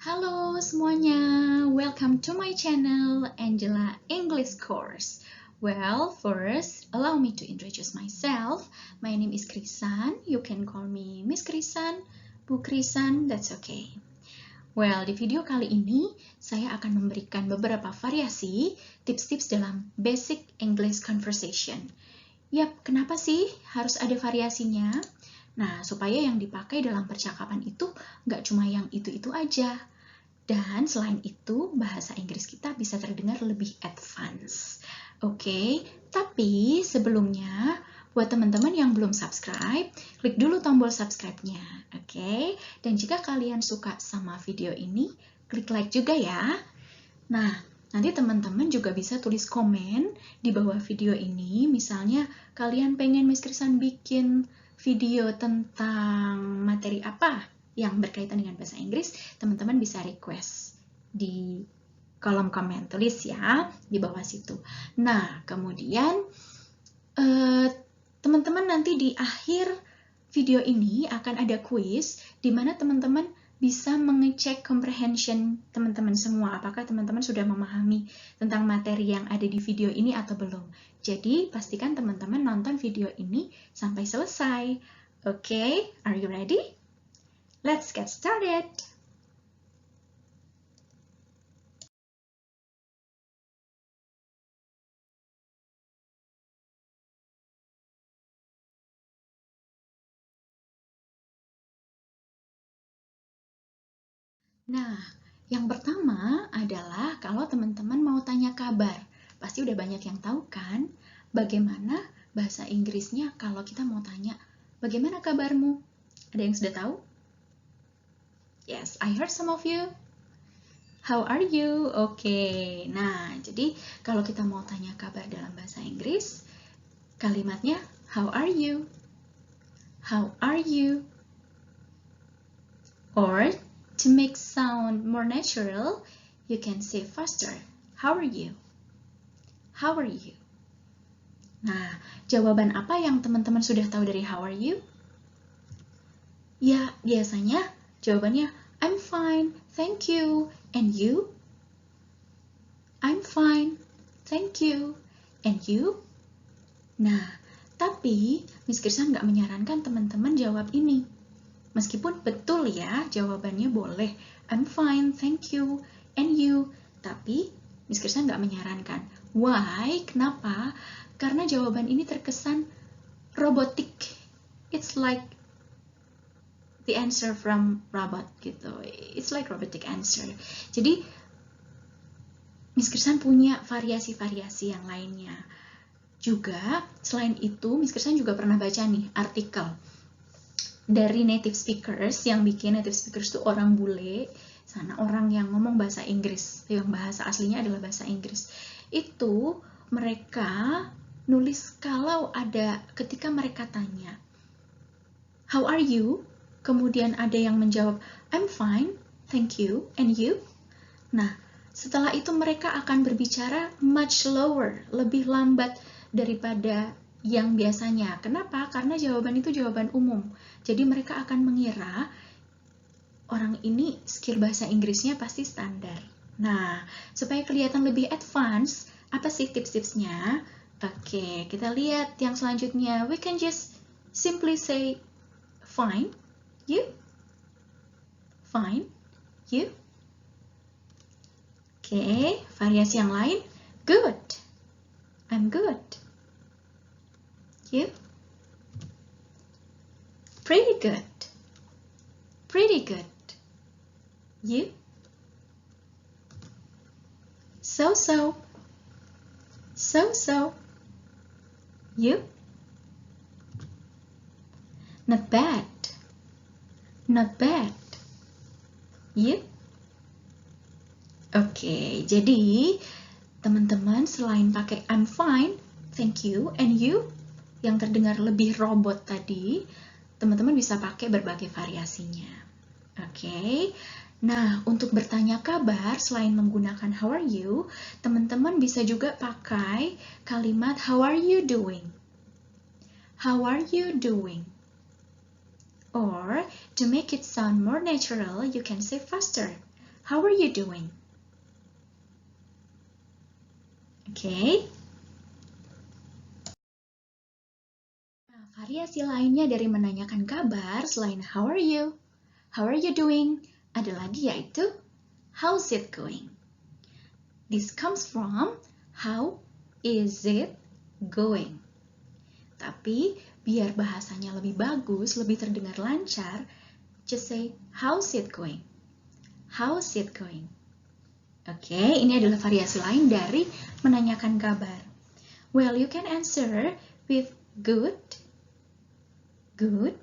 Halo semuanya, welcome to my channel Angela English Course. Well, first, allow me to introduce myself. My name is Krisan. You can call me Miss Krisan, Bu Krisan, that's okay. Well, di video kali ini saya akan memberikan beberapa variasi tips-tips dalam basic English conversation. Yap, kenapa sih harus ada variasinya? Nah, supaya yang dipakai dalam percakapan itu nggak cuma yang itu-itu aja. Dan selain itu, bahasa Inggris kita bisa terdengar lebih advance. Oke, tapi sebelumnya, buat teman-teman yang belum subscribe, klik dulu tombol subscribe-nya. Oke, dan jika kalian suka sama video ini, klik like juga ya. Nah, nanti teman-teman juga bisa tulis komen di bawah video ini. Misalnya, kalian pengen Miss Krisan bikin video tentang materi apa yang berkaitan dengan bahasa Inggris, teman-teman bisa request di kolom komen, tulis ya di bawah situ. Nah, kemudian teman-teman nanti di akhir video ini akan ada quiz di mana teman-teman bisa mengecek comprehension teman-teman semua. Apakah teman-teman sudah memahami tentang materi yang ada di video ini atau belum? Jadi, pastikan teman-teman nonton video ini sampai selesai. Okay, are you ready? Let's get started! Nah, yang pertama adalah kalau teman-teman mau tanya kabar. Pasti udah banyak yang tahu kan? Bagaimana bahasa Inggrisnya kalau kita mau tanya, bagaimana kabarmu? Ada yang sudah tahu? Yes, I heard some of you. How are you? Oke, nah jadi kalau kita mau tanya kabar dalam bahasa Inggris, kalimatnya how are you? How are you? Or to make sound more natural, you can say faster, how are you? How are you? Nah, jawaban apa yang teman-teman sudah tahu dari how are you? Ya, biasanya jawabannya I'm fine, thank you. And you? I'm fine, thank you. And you? Nah, tapi Miss Kirsan nggak menyarankan teman-teman jawab ini. Meskipun betul ya, jawabannya boleh. I'm fine, thank you. And you? Tapi Miss Kirsan nggak menyarankan. Why? Kenapa? Karena jawaban ini terkesan robotik. It's like the answer from robot gitu. It's like robotic answer. Jadi Miss Kirsan punya variasi-variasi yang lainnya. Juga selain itu Miss Kirsan juga pernah baca nih artikel dari native speakers yang bikin native speakers itu orang bule, sana orang yang ngomong bahasa Inggris, yang bahasa aslinya adalah bahasa Inggris. Itu mereka nulis kalau ada ketika mereka tanya, how are you? Kemudian ada yang menjawab, I'm fine, thank you, and you? Nah, setelah itu mereka akan berbicara much slower, lebih lambat daripada yang biasanya. Kenapa? Karena jawaban itu jawaban umum. Jadi mereka akan mengira orang ini skill bahasa Inggrisnya pasti standar. Nah, supaya kelihatan lebih advance, apa sih tips-tipsnya? Oke, kita lihat yang selanjutnya. We can just simply say, fine, you? Fine, you? Oke, variasi yang lain. Good, I'm good. You? Pretty good. Pretty good. You? So-so. So-so. You? Not bad. Not bad. You? Oke, jadi teman-teman selain pakai I'm fine, thank you, and you yang terdengar lebih robot tadi, teman-teman bisa pakai berbagai variasinya. Oke. Nah, untuk bertanya kabar selain menggunakan how are you, teman-teman bisa juga pakai kalimat how are you doing? How are you doing? Or to make it sound more natural, you can say faster. How are you doing? Okay. Nah, variasi lainnya dari menanyakan kabar selain how are you? How are you doing? Ada lagi yaitu how's it going? This comes from how is it going? Tapi biar bahasanya lebih bagus, lebih terdengar lancar, just say how's it going? How's it going? Oke, ini adalah variasi lain dari menanyakan kabar. Well, you can answer with good, good,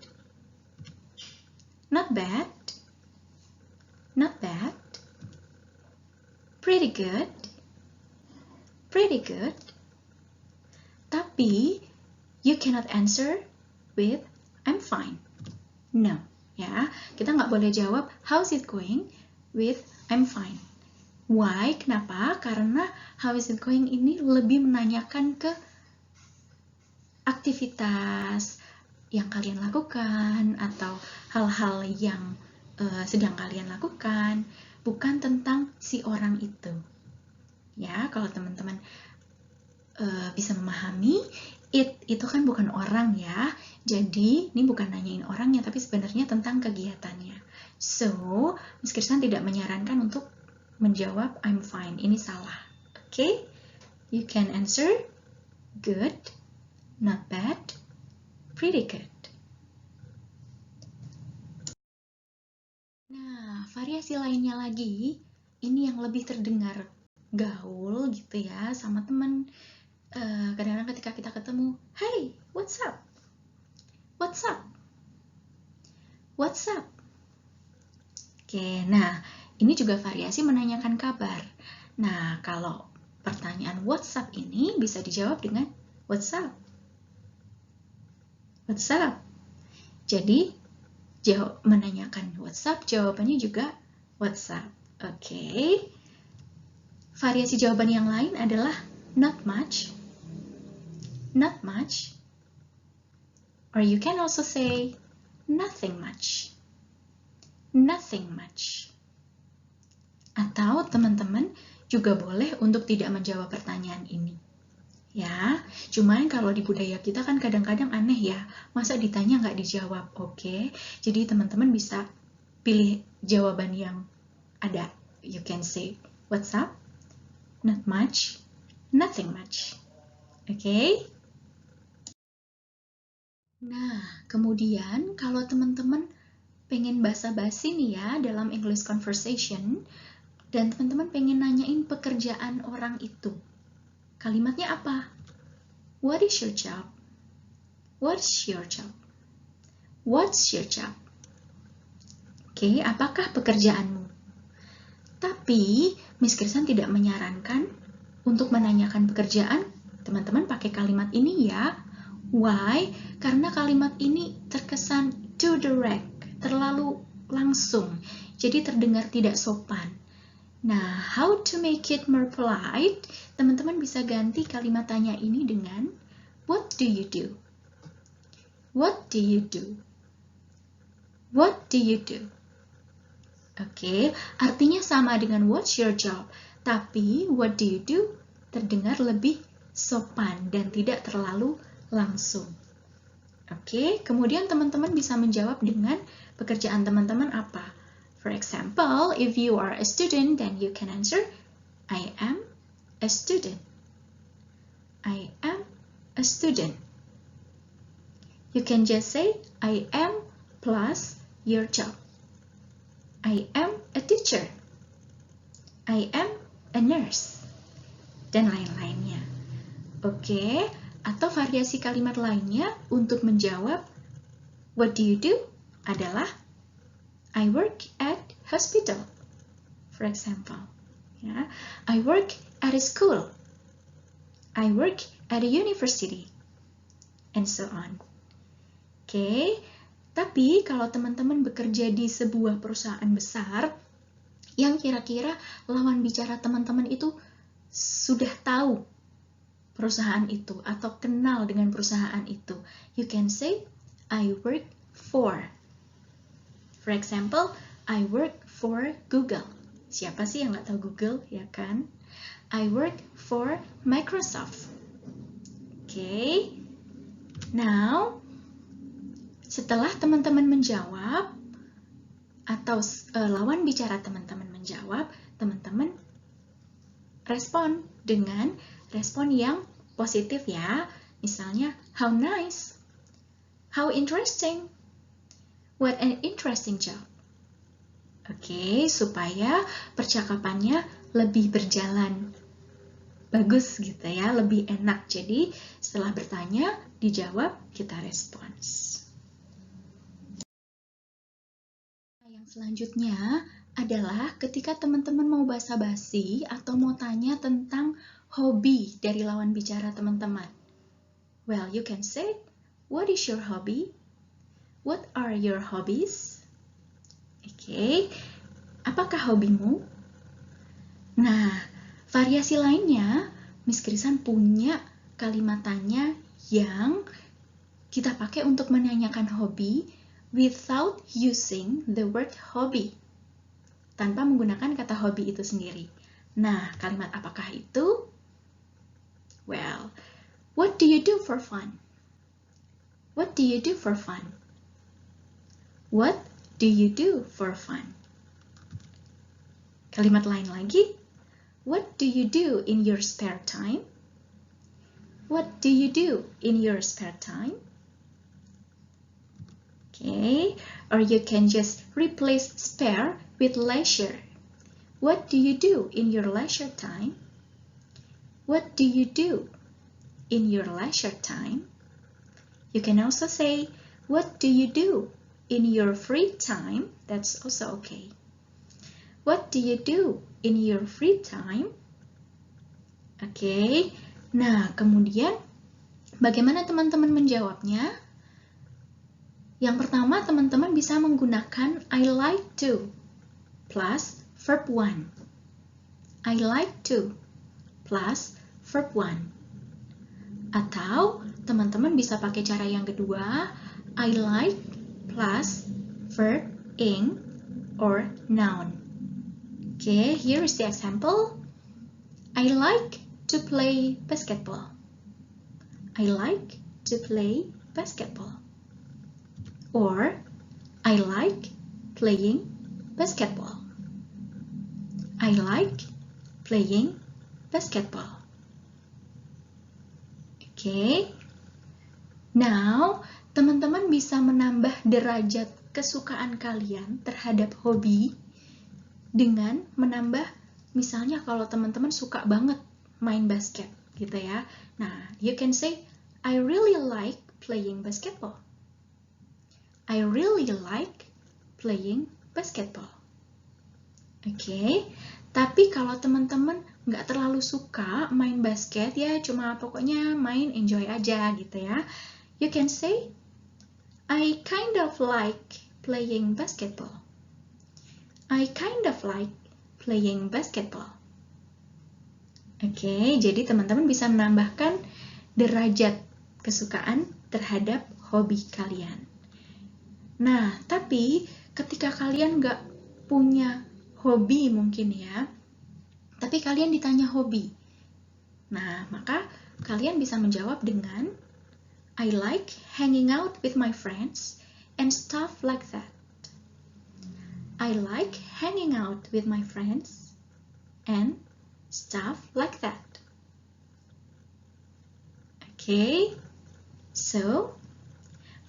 not bad, not bad, pretty good, pretty good. Tapi you cannot answer with I'm fine. No, ya. Kita nggak boleh jawab how's it going with I'm fine. Why? Kenapa? Karena how is it going ini lebih menanyakan ke aktivitas yang kalian lakukan atau hal-hal yang sedang kalian lakukan, bukan tentang si orang itu. Ya, kalau teman-teman bisa memahami, itu kan bukan orang ya. Jadi, ini bukan nanyain orangnya, tapi sebenarnya tentang kegiatannya. So, Miss Kirsan tidak menyarankan untuk menjawab I'm fine. Ini salah. Okay? You can answer good, not bad, pretty good. Nah, variasi lainnya lagi, ini yang lebih terdengar gaul gitu ya sama teman. Kadang-kadang ketika kita ketemu, hey, what's up? What's up? What's up? Oke, nah ini juga variasi menanyakan kabar. Nah, kalau pertanyaan what's up ini bisa dijawab dengan what's up? What's up? Jadi, menanyakan what's up, jawabannya juga what's up. Oke. Variasi jawaban yang lain adalah not much, not much, or you can also say nothing much, nothing much. Atau teman-teman juga boleh untuk tidak menjawab pertanyaan ini. Ya, cuman kalau di budaya kita kan kadang-kadang aneh ya, masa ditanya nggak dijawab, oke? Jadi teman-teman bisa pilih jawaban yang ada. You can say, what's up? Not much, nothing much. Oke? Nah, kemudian kalau teman-teman pengen basa-basi nih ya dalam English conversation, dan teman-teman pengen nanyain pekerjaan orang itu, kalimatnya apa? What is your job? What's your job? What's your job? Oke, apakah pekerjaanmu? Tapi, Miss Kirsan tidak menyarankan untuk menanyakan pekerjaan, teman-teman pakai kalimat ini ya. Why? Karena kalimat ini terkesan too direct, terlalu langsung, jadi terdengar tidak sopan. Nah, how to make it more polite? Teman-teman bisa ganti kalimat tanya ini dengan what do you do? What do you do? What do you do? Oke, artinya sama dengan what's your job, tapi what do you do terdengar lebih sopan dan tidak terlalu langsung. Oke, kemudian teman-teman bisa menjawab dengan pekerjaan teman-teman apa. For example, if you are a student, then you can answer, I am a student. I am a student. You can just say, I am plus your job. I am a teacher. I am a nurse. Dan lain-lainnya. Oke, atau variasi kalimat lainnya untuk menjawab, what do you do? Adalah, I work at hospital, for example. Ya, I work at a school. I work at a university, and so on. Oke, tapi kalau teman-teman bekerja di sebuah perusahaan besar, yang kira-kira lawan bicara teman-teman itu sudah tahu perusahaan itu atau kenal dengan perusahaan itu, you can say, I work for. For example, I work for Google. Siapa sih yang nggak tahu Google, ya kan? I work for Microsoft. Okay. Now, setelah teman-teman menjawab, atau lawan bicara teman-teman menjawab, teman-teman respon dengan respon yang positif ya. Misalnya, how nice, how interesting, what an interesting job. Oke, supaya percakapannya lebih berjalan bagus gitu ya, lebih enak. Jadi setelah bertanya, dijawab, kita respons. Yang selanjutnya adalah ketika teman-teman mau basa-basi atau mau tanya tentang hobi dari lawan bicara teman-teman. Well, you can say, what is your hobby? What are your hobbies? Oke, apakah hobimu? Nah, variasi lainnya, Miss Krisan punya kalimat tanya yang kita pakai untuk menanyakan hobi without using the word hobby, tanpa menggunakan kata hobi itu sendiri. Nah, kalimat apakah itu? Well, what do you do for fun? What do you do for fun? What do you do for fun? Kalimat lain lagi. What do you do in your spare time? What do you do in your spare time? Okay, or you can just replace spare with leisure. What do you do in your leisure time? What do you do in your leisure time? You can also say, what do you do in your free time? That's also okay. What do you do in your free time? Oke, nah kemudian bagaimana teman-teman menjawabnya? Yang pertama, teman-teman bisa menggunakan I like to plus verb 1. I like to plus verb 1. Atau teman-teman bisa pakai cara yang kedua, I like plus verb ing or noun. Okay, here is the example. I like to play basketball. I like to play basketball. Or, I like playing basketball. I like playing basketball. Okay. Now, teman-teman bisa menambah derajat kesukaan kalian terhadap hobi dengan menambah, misalnya kalau teman-teman suka banget main basket gitu ya. Nah, you can say, I really like playing basketball. I really like playing basketball. Oke, tapi kalau teman-teman nggak terlalu suka main basket ya, cuma pokoknya main enjoy aja gitu ya. You can say, I kind of like playing basketball. I kind of like playing basketball. Oke, jadi teman-teman bisa menambahkan derajat kesukaan terhadap hobi kalian. Nah, tapi ketika kalian nggak punya hobi mungkin ya, tapi kalian ditanya hobi. Nah, maka kalian bisa menjawab dengan I like hanging out with my friends and stuff like that. I like hanging out with my friends and stuff like that. Okay, so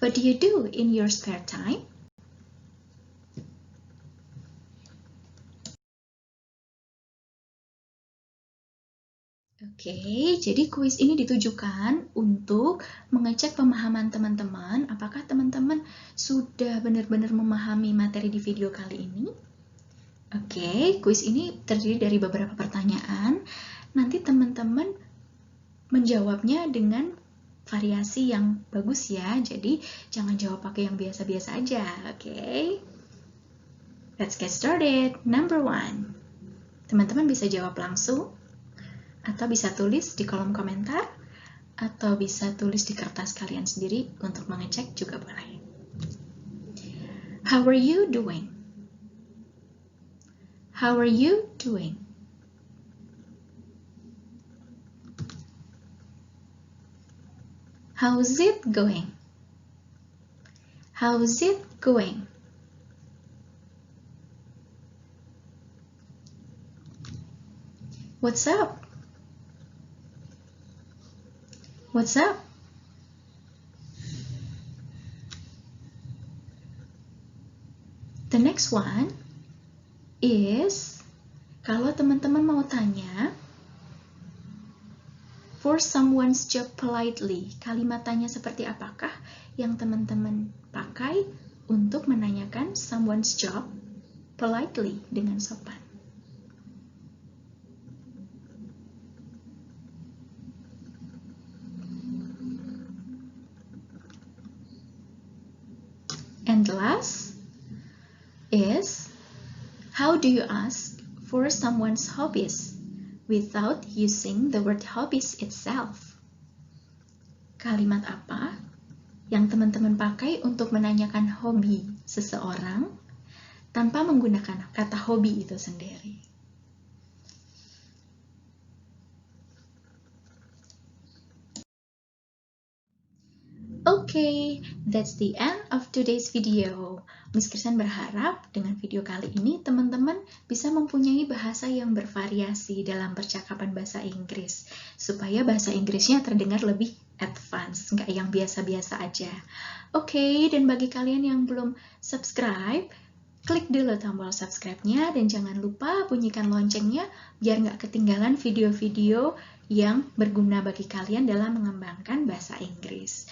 what do you do in your spare time? Oke, jadi kuis ini ditujukan untuk mengecek pemahaman teman-teman. Apakah teman-teman sudah benar-benar memahami materi di video kali ini? Oke, kuis ini terdiri dari beberapa pertanyaan. Nanti teman-teman menjawabnya dengan variasi yang bagus ya. Jadi jangan jawab pakai yang biasa-biasa aja. Oke. Let's get started. Number 1. Teman-teman bisa jawab langsung, atau bisa tulis di kolom komentar, atau bisa tulis di kertas kalian sendiri untuk mengecek juga boleh. How are you doing? How are you doing? How's it going? How's it going? What's up? What's up? The next one is, kalau teman-teman mau tanya, for someone's job politely, kalimat tanya seperti apakah yang teman-teman pakai untuk menanyakan someone's job politely dengan sopan? And the last is, how do you ask for someone's hobbies without using the word hobbies itself? Kalimat apa yang teman-teman pakai untuk menanyakan hobi seseorang tanpa menggunakan kata hobi itu sendiri? Okay, that's the end of today's video. Miss Kristen berharap dengan video kali ini teman-teman bisa mempunyai bahasa yang bervariasi dalam percakapan bahasa Inggris, supaya bahasa Inggrisnya terdengar lebih advance, nggak yang biasa-biasa aja. Oke, dan bagi kalian yang belum subscribe, klik dulu tombol subscribe-nya dan jangan lupa bunyikan loncengnya biar nggak ketinggalan video-video yang berguna bagi kalian dalam mengembangkan bahasa Inggris.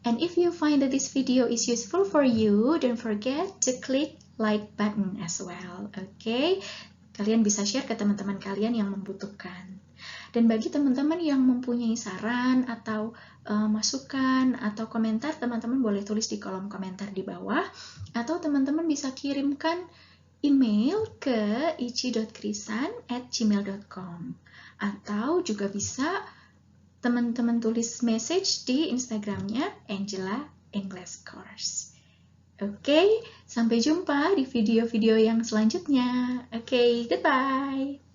And if you find that this video is useful for you, don't forget to click like button as well. Okay? Kalian bisa share ke teman-teman kalian yang membutuhkan. Dan bagi teman-teman yang mempunyai saran atau masukan atau komentar, teman-teman boleh tulis di kolom komentar di bawah, atau teman-teman bisa kirimkan email ke ichi.krisan@gmail.com, atau juga bisa teman-teman tulis message di Instagramnya Angela English Course. Oke, sampai jumpa di video-video yang selanjutnya. Oke, goodbye.